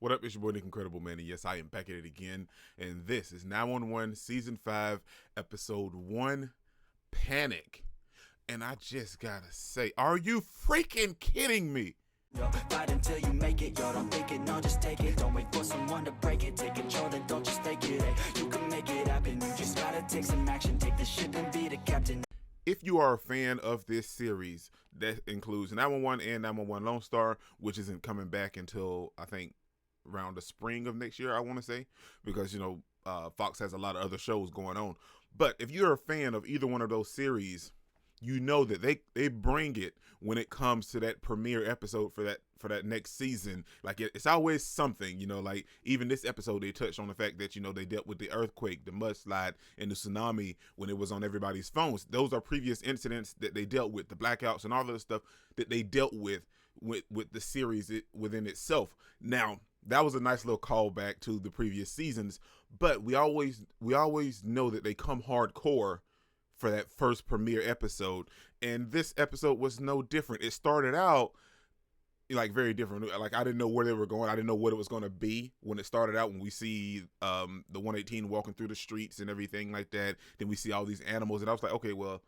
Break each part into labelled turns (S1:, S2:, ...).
S1: What up? It's your boy Nick Incredible Man, and yes, I am back at it again. And this is 911 Season 5, Episode 1, Panic. And I just gotta say, are you freaking kidding me?
S2: Yo, fight until you make it, yo, don't think it, no, just take it. Don't wait for someone to break it, take control, then don't just take it. Hey, you can make it happen, you just gotta take some action. Take the ship and be the captain.
S1: If you are a fan of this series, that includes 911 and 911 Lone Star, which isn't coming back until, I think, around the spring of next year, I want to say, because, Fox has a lot of other shows going on. But if you're a fan of either one of those series, you know that they bring it when it comes to that premiere episode for that next season. Like it's always something, like even this episode they touched on the fact that they dealt with the earthquake, the mudslide, and the tsunami when it was on everybody's phones. Those are previous incidents that they dealt with, the blackouts and all of the stuff that they dealt with the series within itself. Now that was a nice little callback to the previous seasons, but we always know that they come hardcore for that first premiere episode, and this episode was no different. It started out like very different. Like I didn't know where they were going. I didn't know what it was going to be when it started out. When we see the 118 walking through the streets and everything like that, then we see all these animals, and I was like, okay, well,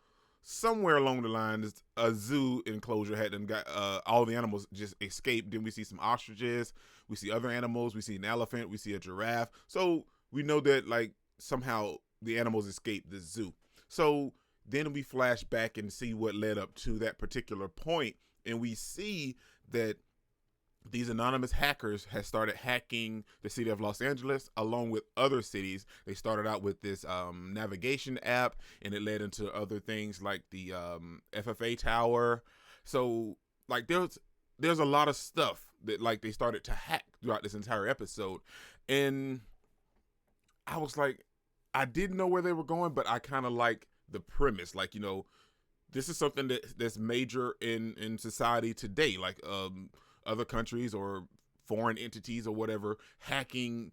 S1: somewhere along the lines, a zoo enclosure had them got all the animals just escaped. Then we see some ostriches, we see other animals, we see an elephant, we see a giraffe. So we know that like somehow the animals escaped the zoo. So then we flash back and see what led up to that particular point, and we see that these anonymous hackers had started hacking the city of Los Angeles along with other cities. They started out with this navigation app, and it led into other things like the FFA tower. So like there's a lot of stuff that like they started to hack throughout this entire episode, and I was like, I didn't know where they were going, but I kind of like the premise. Like, this is something that's major in society today. Like other countries or foreign entities or whatever hacking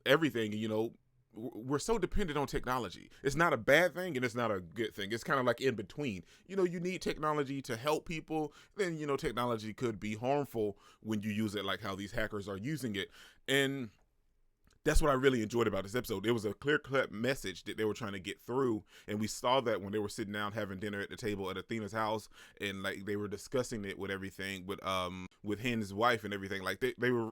S1: everything. We're so dependent on technology. It's not a bad thing and it's not a good thing. It's kind of like in between. You need technology to help people. Then, technology could be harmful when you use it like how these hackers are using it. And that's what I really enjoyed about this episode. It was a clear-cut message that they were trying to get through, and we saw that when they were sitting down having dinner at the table at Athena's house, and like they were discussing it with everything, with his wife and everything. Like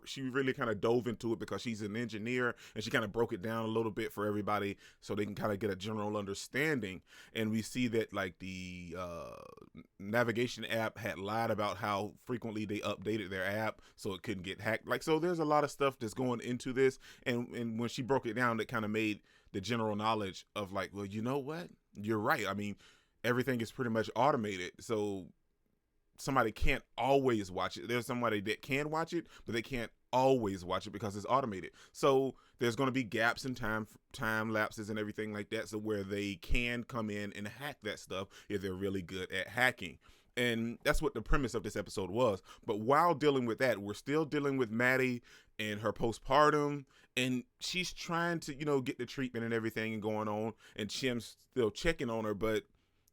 S1: she really kind of dove into it because she's an engineer, and she kind of broke it down a little bit for everybody so they can kind of get a general understanding. And we see that like the navigation app had lied about how frequently they updated their app so it couldn't get hacked. Like, so there's a lot of stuff that's going into this, and when she broke it down, it kind of made the general knowledge of like, well, you know what? You're right. I mean, everything is pretty much automated. So somebody can't always watch it. There's somebody that can watch it, but they can't always watch it because it's automated. So there's going to be gaps in time lapses and everything like that. So where they can come in and hack that stuff if they're really good at hacking. And that's what the premise of this episode was. But while dealing with that, we're still dealing with Maddie and her postpartum, and she's trying to, get the treatment and everything and going on, and Chim's still checking on her, but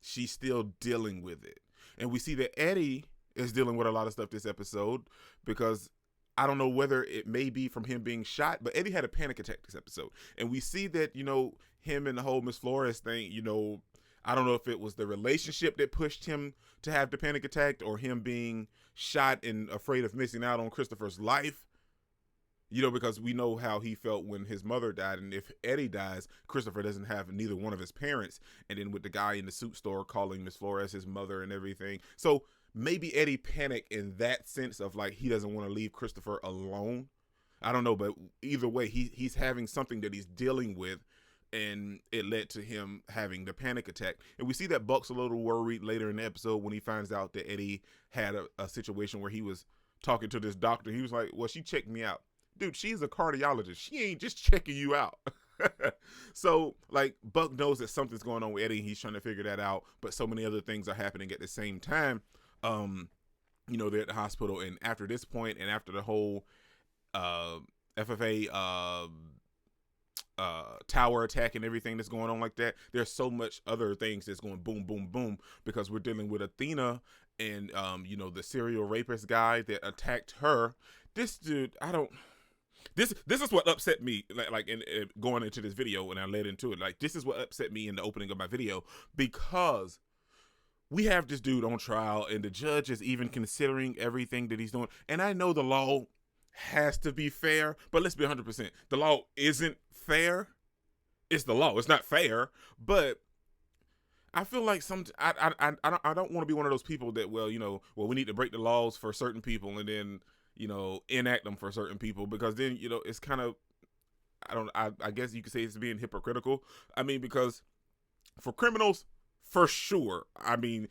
S1: she's still dealing with it. And we see that Eddie is dealing with a lot of stuff this episode because I don't know whether it may be from him being shot, but Eddie had a panic attack this episode. And we see that, him and the whole Miss Flores thing, I don't know if it was the relationship that pushed him to have the panic attack or him being shot and afraid of missing out on Christopher's life. Because we know how he felt when his mother died. And if Eddie dies, Christopher doesn't have neither one of his parents. And then with the guy in the suit store calling Miss Flores his mother and everything. So maybe Eddie panicked in that sense of like he doesn't want to leave Christopher alone. I don't know, but either way, he's having something that he's dealing with, and it led to him having the panic attack. And we see that Buck's a little worried later in the episode when he finds out that Eddie had a situation where he was talking to this doctor. He was like, well, she checked me out. Dude, she's a cardiologist. She ain't just checking you out. So, like, Buck knows that something's going on with Eddie, and he's trying to figure that out. But so many other things are happening at the same time. They're at the hospital, and after this point, and after the whole FFA tower attack and everything that's going on like that, there's so much other things that's going boom, boom, boom, because we're dealing with Athena and, the serial rapist guy that attacked her. this dude, I don't. This is what upset me, like in going into this video, and I led into it. Like, this is what upset me in the opening of my video, because we have this dude on trial, and the judge is even considering everything that he's doing. And I know the law has to be fair, but let's be 100%. The law isn't fair. It's the law. It's not fair, but I feel like I don't want to be one of those people that, we need to break the laws for certain people and then, enact them for certain people, because then, it's kind of, I guess you could say it's being hypocritical. I mean, because for criminals, for sure. I mean,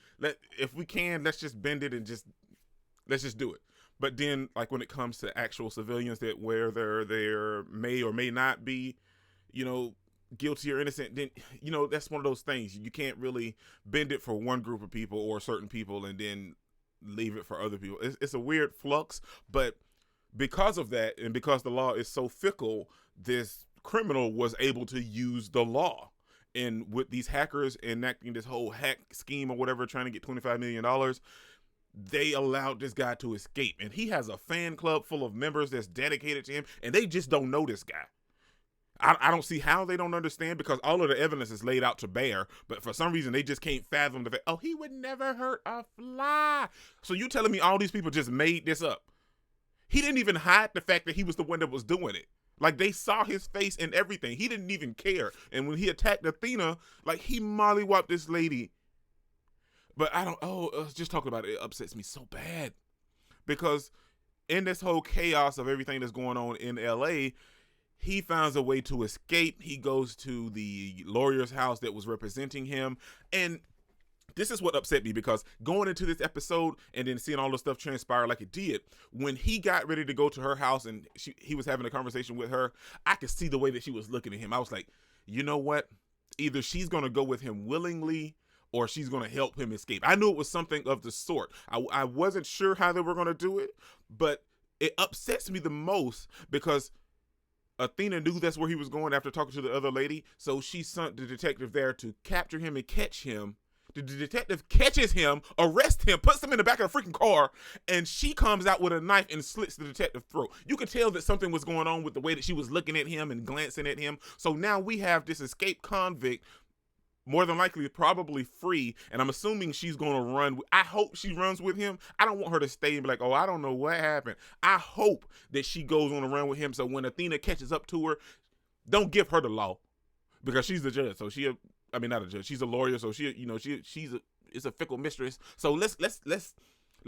S1: if we can, let's just bend it and let's just do it. But then, like, when it comes to actual civilians that where there may or may not be, guilty or innocent, then, that's one of those things. You can't really bend it for one group of people or certain people and then leave it for other people. It's a weird flux, but because of that, and because the law is so fickle, this criminal was able to use the law. And with these hackers enacting this whole hack scheme or whatever, trying to get $25 million, they allowed this guy to escape. And he has a fan club full of members that's dedicated to him, and they just don't know this guy. I don't see how they don't understand, because all of the evidence is laid out to bear, but for some reason they just can't fathom the fact, oh, he would never hurt a fly. So you telling me all these people just made this up? He didn't even hide the fact that he was the one that was doing it. Like, they saw his face and everything. He didn't even care. And when he attacked Athena, like, he mollywopped this lady. But just talking about it, it upsets me so bad. Because in this whole chaos of everything that's going on in LA, he finds a way to escape. He goes to the lawyer's house that was representing him. And this is what upset me, because going into this episode and then seeing all the stuff transpire like it did, when he got ready to go to her house and he was having a conversation with her, I could see the way that she was looking at him. I was like, you know what? Either she's going to go with him willingly or she's going to help him escape. I knew it was something of the sort. I wasn't sure how they were going to do it, but it upsets me the most because Athena knew that's where he was going after talking to the other lady, so she sent the detective there to capture him and catch him. The detective catches him, arrests him, puts him in the back of the freaking car, and she comes out with a knife and slits the detective's throat. You could tell that something was going on with the way that she was looking at him and glancing at him. So now we have this escaped convict, more than likely probably free, and I'm assuming she's going to run. I hope she runs with him. I don't want her to stay and be like, oh, I don't know what happened. I hope that she goes on a run with him, so when Athena catches up to her, don't give her the law, because she's the judge. So not a judge. She's a lawyer, so it's a fickle mistress. So let's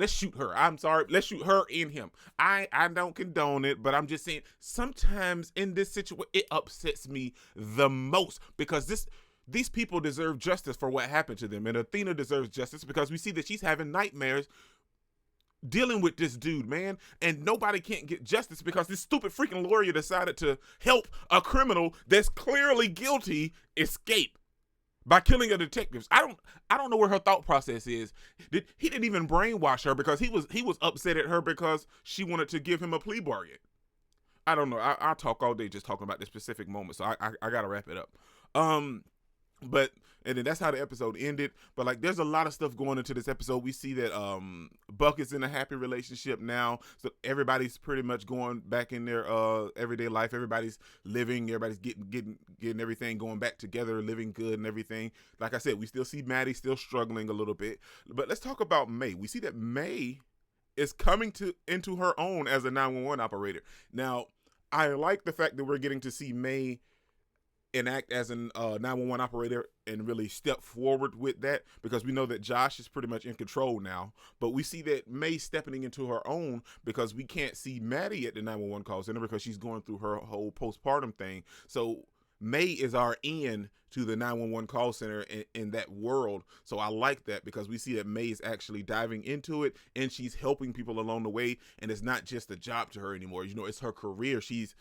S1: shoot her. I'm sorry. Let's shoot her and him. I don't condone it, but I'm just saying sometimes in this situation it upsets me the most, because these people deserve justice for what happened to them, and Athena deserves justice because we see that she's having nightmares dealing with this dude, man, and nobody can't get justice because this stupid freaking lawyer decided to help a criminal that's clearly guilty escape by killing a detective. I don't know where her thought process is. He didn't even brainwash her, because he was upset at her because she wanted to give him a plea bargain. I don't know. I'll talk all day just talking about this specific moment, so I gotta wrap it up. And then that's how the episode ended. But like, there's a lot of stuff going into this episode. We see that Buck is in a happy relationship now, so everybody's pretty much going back in their everyday life. Everybody's living. Everybody's getting everything going back together, living good and everything. Like I said, we still see Maddie still struggling a little bit. But let's talk about May. We see that May is coming into her own as a 911 operator. Now, I like the fact that we're getting to see May enact as a 911 operator and really step forward with that, because we know that Josh is pretty much in control now, but we see that May stepping into her own because we can't see Maddie at the 911 call center because she's going through her whole postpartum thing. So May is our in to the 911 call center in that world. So I like that, because we see that May is actually diving into it and she's helping people along the way, and it's not just a job to her anymore. It's her career. She's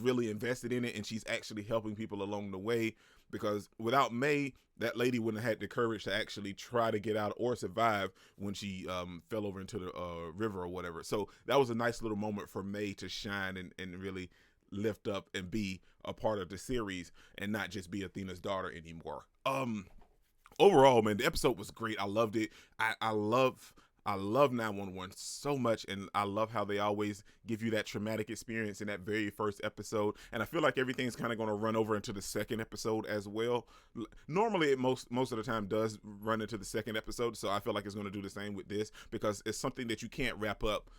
S1: really invested in it, and she's actually helping people along the way, because without May, that lady wouldn't have had the courage to actually try to get out or survive when she fell over into the river or whatever. So that was a nice little moment for May to shine and really lift up and be a part of the series and not just be Athena's daughter anymore. Overall, man, the episode was great. I loved it. I love I love 911 so much, and I love how they always give you that traumatic experience in that very first episode. And I feel like everything's kind of going to run over into the second episode as well. Normally, it most of the time does run into the second episode, so I feel like it's going to do the same with this because it's something that you can't wrap up.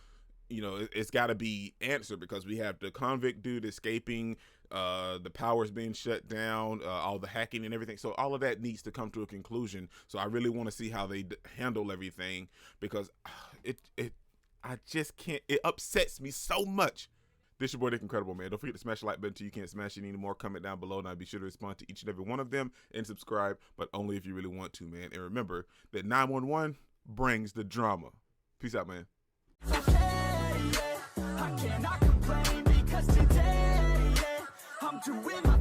S1: You know, it's got to be answered because we have the convict dude escaping, the powers being shut down, all the hacking and everything. So all of that needs to come to a conclusion. So I really want to see how they handle everything because I just can't. It upsets me so much. This your boy Dick Incredible, man. Don't forget to smash the like button till you can't smash it anymore. Comment down below, and I'll be sure to respond to each and every one of them and subscribe, but only if you really want to, man. And remember that 911 brings the drama. Peace out, man.
S2: I cannot complain because today, I'm doing my